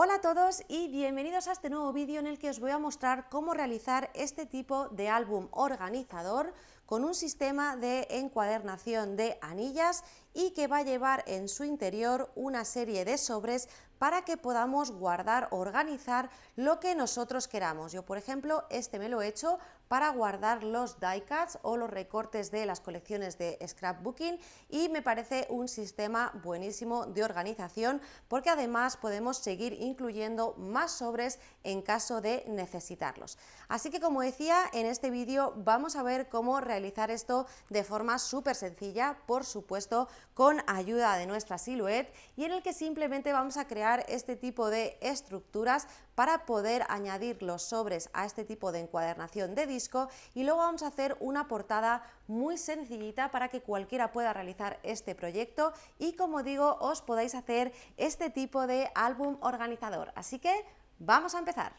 Hola a todos y bienvenidos a este nuevo vídeo en el que os voy a mostrar cómo realizar este tipo de álbum organizador con un sistema de encuadernación de anillas y que va a llevar en su interior una serie de sobres para que podamos guardar o organizar lo que nosotros queramos. Yo, por ejemplo, este me lo he hecho para guardar los die cuts o los recortes de las colecciones de scrapbooking y me parece un sistema buenísimo de organización porque además podemos seguir incluyendo más sobres en caso de necesitarlos. Así que, como decía, en este vídeo vamos a ver cómo realizar esto de forma súper sencilla, por supuesto con ayuda de nuestra Silhouette, y en el que simplemente vamos a crear este tipo de estructuras para poder añadir los sobres a este tipo de encuadernación de disco, y luego vamos a hacer una portada muy sencillita para que cualquiera pueda realizar este proyecto y, como digo, os podáis hacer este tipo de álbum organizador. Así que vamos a empezar.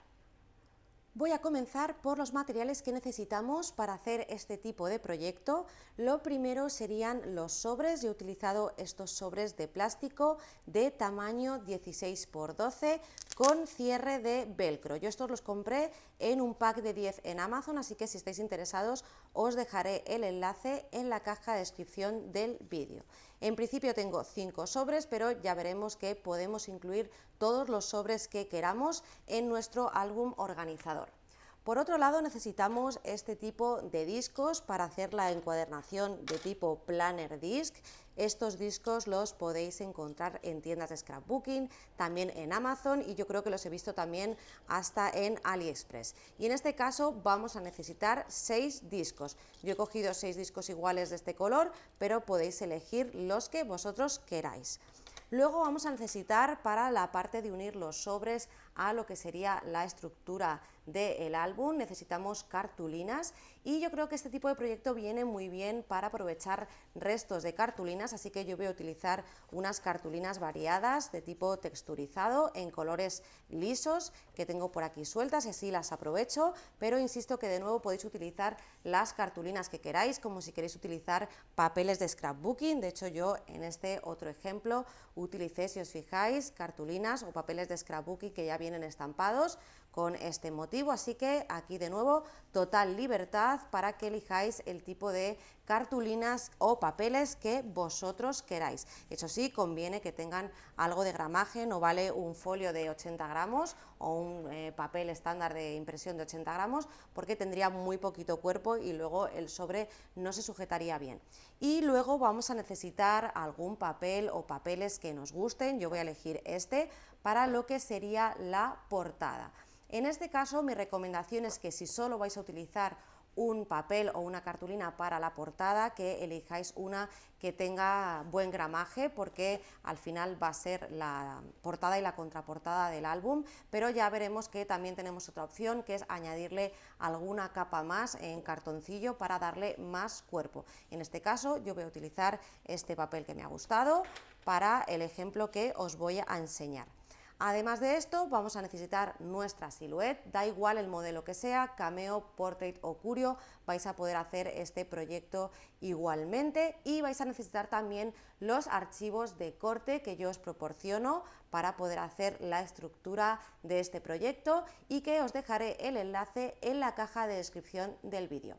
Voy a comenzar por los materiales que necesitamos para hacer este tipo de proyecto. Lo primero serían los sobres. Yo he utilizado estos sobres de plástico de tamaño 16 x 12 con cierre de velcro. Yo estos los compré en un pack de 10 en Amazon, así que si estáis interesados os dejaré el enlace en la caja de descripción del vídeo. En principio tengo 5 sobres, pero ya veremos que podemos incluir todos los sobres que queramos en nuestro álbum organizador. Por otro lado, necesitamos este tipo de discos para hacer la encuadernación de tipo Planner Disc. Estos discos los podéis encontrar en tiendas de scrapbooking, también en Amazon, y yo creo que los he visto también hasta en AliExpress. Y en este caso vamos a necesitar 6 discos. Yo he cogido 6 discos iguales de este color, pero podéis elegir los que vosotros queráis. Luego vamos a necesitar, para la parte de unir los sobres a lo que sería la estructura del álbum, necesitamos cartulinas, y yo creo que este tipo de proyecto viene muy bien para aprovechar restos de cartulinas, así que yo voy a utilizar unas cartulinas variadas de tipo texturizado en colores lisos que tengo por aquí sueltas y así las aprovecho, pero insisto que de nuevo podéis utilizar las cartulinas que queráis, como si queréis utilizar papeles de scrapbooking. De hecho, yo en este otro ejemplo utilicé, si os fijáis, cartulinas o papeles de scrapbooking que ya vienen estampados con este motivo, así que aquí de nuevo total libertad para que elijáis el tipo de cartulinas o papeles que vosotros queráis. Eso sí, conviene que tengan algo de gramaje, no vale un folio de 80 gramos o un papel estándar de impresión de 80 gramos porque tendría muy poquito cuerpo y luego el sobre no se sujetaría bien. Y luego vamos a necesitar algún papel o papeles que nos gusten. Yo voy a elegir este para lo que sería la portada. En este caso, mi recomendación es que si solo vais a utilizar un papel o una cartulina para la portada, que elijáis una que tenga buen gramaje, porque al final va a ser la portada y la contraportada del álbum, pero ya veremos que también tenemos otra opción, que es añadirle alguna capa más en cartoncillo para darle más cuerpo. En este caso yo voy a utilizar este papel que me ha gustado para el ejemplo que os voy a enseñar. Además de esto, vamos a necesitar nuestra Silhouette, da igual el modelo que sea, Cameo, Portrait o Curio, vais a poder hacer este proyecto igualmente, y vais a necesitar también los archivos de corte que yo os proporciono para poder hacer la estructura de este proyecto y que os dejaré el enlace en la caja de descripción del vídeo.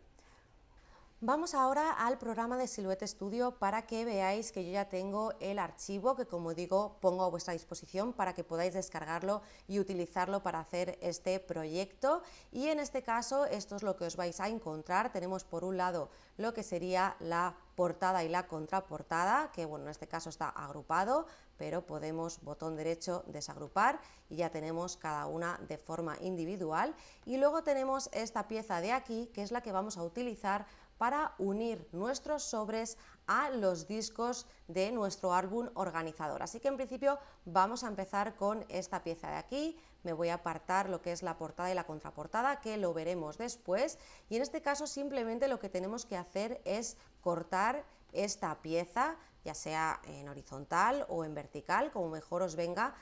Vamos ahora al programa de Silhouette Studio para que veáis que yo ya tengo el archivo que, como digo, pongo a vuestra disposición para que podáis descargarlo y utilizarlo para hacer este proyecto. Y en este caso esto es lo que os vais a encontrar. Tenemos por un lado lo que sería la portada y la contraportada, que bueno, en este caso está agrupado, pero podemos botón derecho desagrupar y ya tenemos cada una de forma individual. Y luego tenemos esta pieza de aquí, que es la que vamos a utilizar para unir nuestros sobres a los discos de nuestro álbum organizador. Así que en principio vamos a empezar con esta pieza de aquí. Me voy a apartar lo que es la portada y la contraportada, que lo veremos después, y en este caso simplemente lo que tenemos que hacer es cortar esta pieza, ya sea en horizontal o en vertical, como mejor os venga,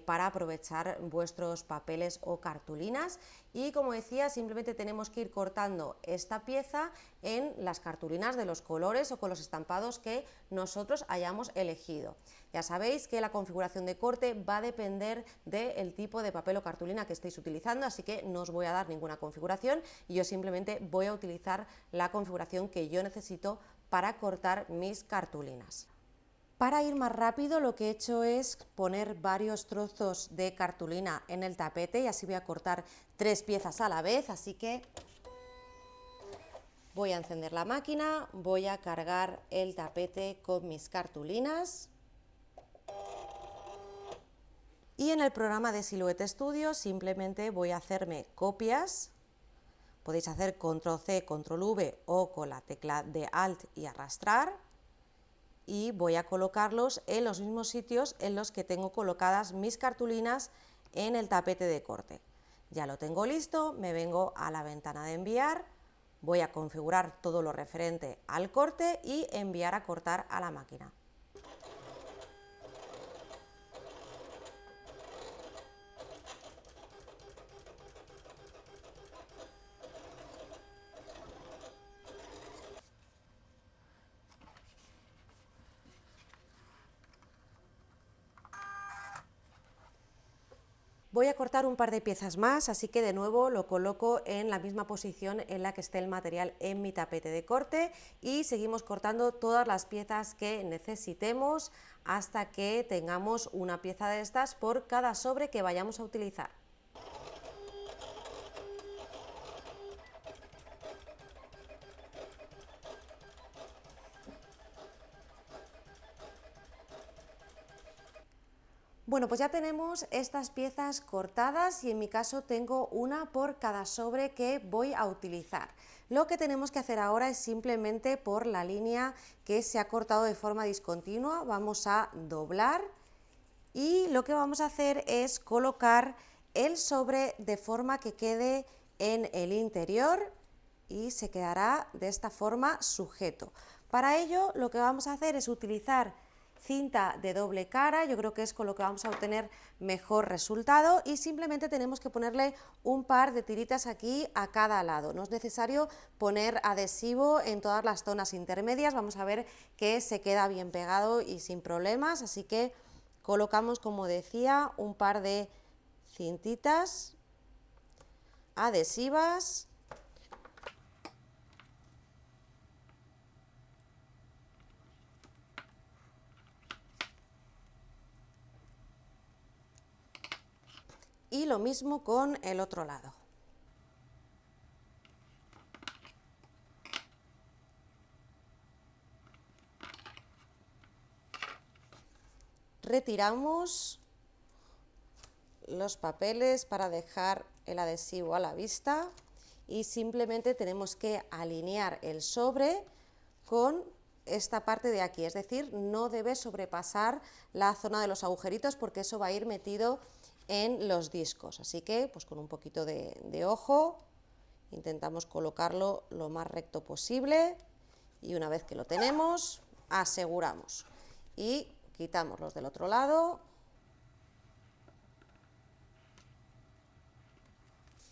para aprovechar vuestros papeles o cartulinas. Y como decía, simplemente tenemos que ir cortando esta pieza en las cartulinas de los colores o con los estampados que nosotros hayamos elegido. Ya sabéis que la configuración de corte va a depender del tipo de papel o cartulina que estéis utilizando, así que no os voy a dar ninguna configuración y yo simplemente voy a utilizar la configuración que yo necesito para cortar mis cartulinas. Para ir más rápido, lo que he hecho es poner varios trozos de cartulina en el tapete y así voy a cortar 3 piezas a la vez, así que voy a encender la máquina, voy a cargar el tapete con mis cartulinas y en el programa de Silhouette Studio simplemente voy a hacerme copias. Podéis hacer Control C, Control V o con la tecla de Alt y arrastrar. Y voy a colocarlos en los mismos sitios en los que tengo colocadas mis cartulinas en el tapete de corte. Ya lo tengo listo, me vengo a la ventana de enviar, voy a configurar todo lo referente al corte y enviar a cortar a la máquina. Voy a cortar un par de piezas más, así que de nuevo lo coloco en la misma posición en la que esté el material en mi tapete de corte y seguimos cortando todas las piezas que necesitemos hasta que tengamos una pieza de estas por cada sobre que vayamos a utilizar. Bueno, pues ya tenemos estas piezas cortadas y en mi caso tengo una por cada sobre que voy a utilizar. Lo que tenemos que hacer ahora es simplemente por la línea que se ha cortado de forma discontinua, vamos a doblar y lo que vamos a hacer es colocar el sobre de forma que quede en el interior y se quedará de esta forma sujeto. Para ello lo que vamos a hacer es utilizar cinta de doble cara, yo creo que es con lo que vamos a obtener mejor resultado y simplemente tenemos que ponerle un par de tiritas aquí a cada lado. No es necesario poner adhesivo en todas las zonas intermedias, vamos a ver que se queda bien pegado y sin problemas, así que colocamos, como decía, un par de cintitas adhesivas. Y lo mismo con el otro lado. Retiramos los papeles para dejar el adhesivo a la vista y simplemente tenemos que alinear el sobre con esta parte de aquí, es decir, no debe sobrepasar la zona de los agujeritos porque eso va a ir metido en los discos, así que pues con un poquito de ojo intentamos colocarlo lo más recto posible y una vez que lo tenemos aseguramos y quitamos los del otro lado,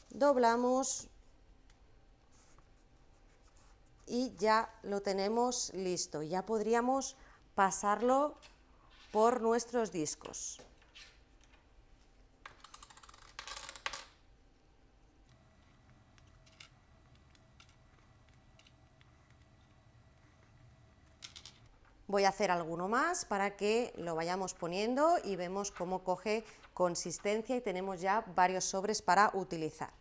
doblamos y ya lo tenemos listo, ya podríamos pasarlo por nuestros discos. Voy a hacer alguno más para que lo vayamos poniendo y vemos cómo coge consistencia y tenemos ya varios sobres para utilizar.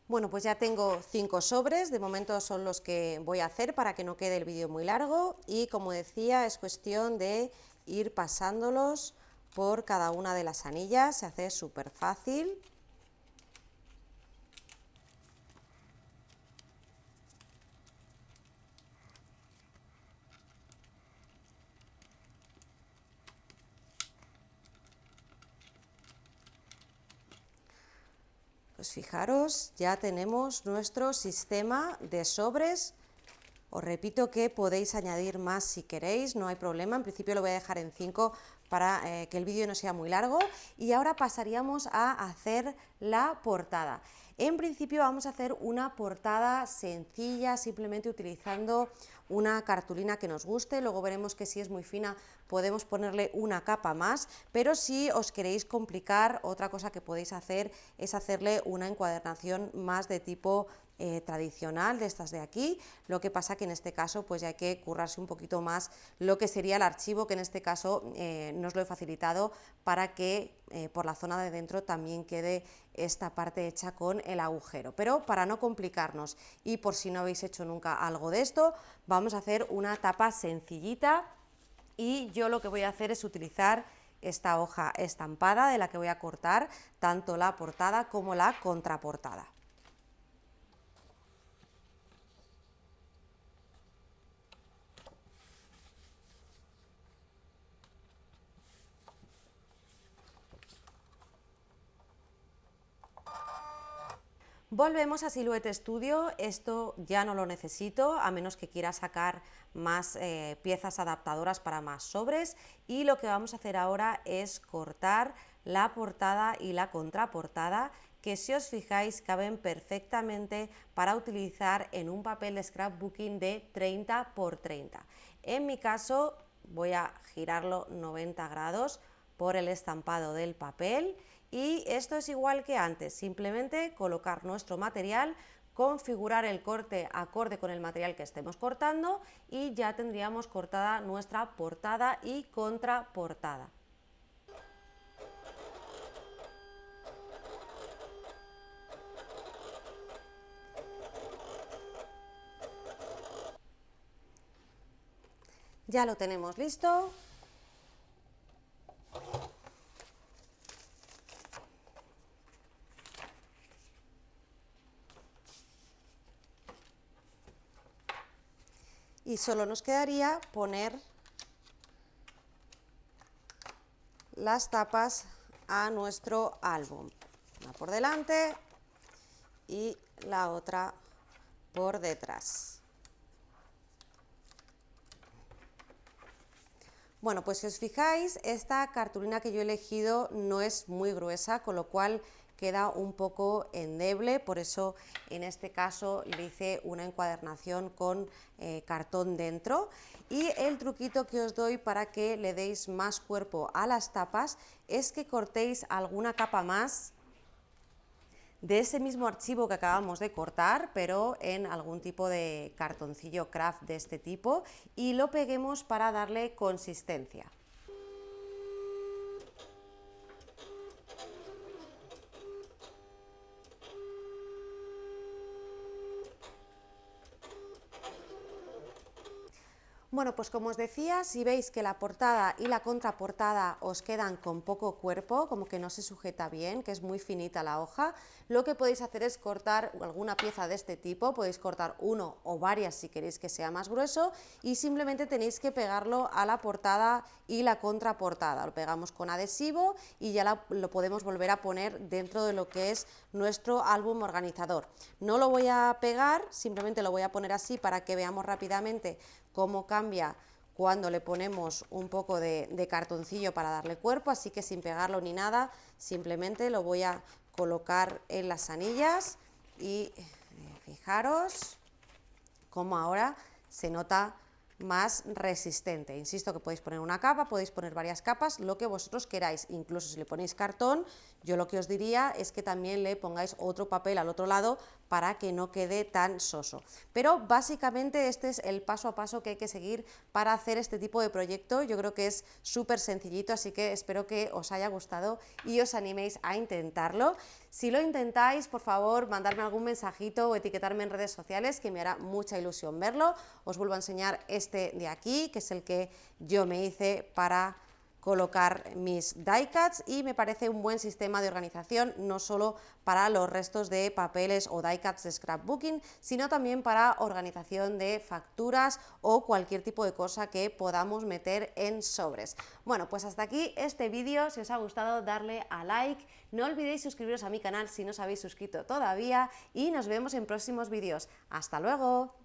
Bueno, pues ya tengo 5 sobres, de momento son los que voy a hacer para que no quede el vídeo muy largo y como decía es cuestión de ir pasándolos por cada una de las anillas, se hace súper fácil. Pues fijaros, ya tenemos nuestro sistema de sobres. Os repito que podéis añadir más si queréis, no hay problema, en principio lo voy a dejar en 5 para que el vídeo no sea muy largo. Y ahora pasaríamos a hacer la portada. En principio vamos a hacer una portada sencilla, simplemente utilizando una cartulina que nos guste. Luego veremos que si es muy fina podemos ponerle una capa más, pero si os queréis complicar, otra cosa que podéis hacer es hacerle una encuadernación más de tipo tradicional, de estas de aquí. Lo que pasa que en este caso pues ya hay que currarse un poquito más lo que sería el archivo, que en este caso no os lo he facilitado para que por la zona de dentro también quede esta parte hecha con el agujero. Pero para no complicarnos y por si no habéis hecho nunca algo de esto, vamos a hacer una tapa sencillita, y yo lo que voy a hacer es utilizar esta hoja estampada de la que voy a cortar tanto la portada como la contraportada. Volvemos a Silhouette Studio. Esto ya no lo necesito, a menos que quiera sacar más piezas adaptadoras para más sobres, y lo que vamos a hacer ahora es cortar la portada y la contraportada, que si os fijáis caben perfectamente para utilizar en un papel de scrapbooking de 30 por 30. En mi caso voy a girarlo 90 grados por el estampado del papel. Y esto es igual que antes, simplemente colocar nuestro material, configurar el corte acorde con el material que estemos cortando y ya tendríamos cortada nuestra portada y contraportada. Ya lo tenemos listo. Y solo nos quedaría poner las tapas a nuestro álbum, una por delante y la otra por detrás. Bueno, pues si os fijáis, esta cartulina que yo he elegido no es muy gruesa, con lo cual queda un poco endeble, por eso en este caso le hice una encuadernación con cartón dentro. Y el truquito que os doy para que le deis más cuerpo a las tapas es que cortéis alguna capa más de ese mismo archivo que acabamos de cortar, pero en algún tipo de cartoncillo craft de este tipo, y lo peguemos para darle consistencia. Bueno, pues como os decía, si veis que la portada y la contraportada os quedan con poco cuerpo, como que no se sujeta bien, que es muy finita la hoja, lo que podéis hacer es cortar alguna pieza de este tipo, podéis cortar uno o varias si queréis que sea más grueso, y simplemente tenéis que pegarlo a la portada y la contraportada. Lo pegamos con adhesivo y ya lo podemos volver a poner dentro de lo que es nuestro álbum organizador. No lo voy a pegar, simplemente lo voy a poner así para que veamos rápidamente cómo cambia cuando le ponemos un poco de cartoncillo para darle cuerpo, así que sin pegarlo ni nada, simplemente lo voy a colocar en las anillas y fijaros cómo ahora se nota más resistente. Insisto que podéis poner una capa, podéis poner varias capas, lo que vosotros queráis. Incluso si le ponéis cartón, yo lo que os diría es que también le pongáis otro papel al otro lado para que no quede tan soso. Pero básicamente este es el paso a paso que hay que seguir para hacer este tipo de proyecto. Yo creo que es súper sencillito, así que espero que os haya gustado y os animéis a intentarlo. Si lo intentáis, por favor, mandarme algún mensajito o etiquetarme en redes sociales, que me hará mucha ilusión verlo. Os vuelvo a enseñar este de aquí, que es el que yo me hice para colocar mis die cuts, y me parece un buen sistema de organización, no solo para los restos de papeles o die cuts de scrapbooking, sino también para organización de facturas o cualquier tipo de cosa que podamos meter en sobres. Bueno, pues hasta aquí este vídeo. Si os ha gustado, darle a like, no olvidéis suscribiros a mi canal si no os habéis suscrito todavía, y nos vemos en próximos vídeos. ¡Hasta luego!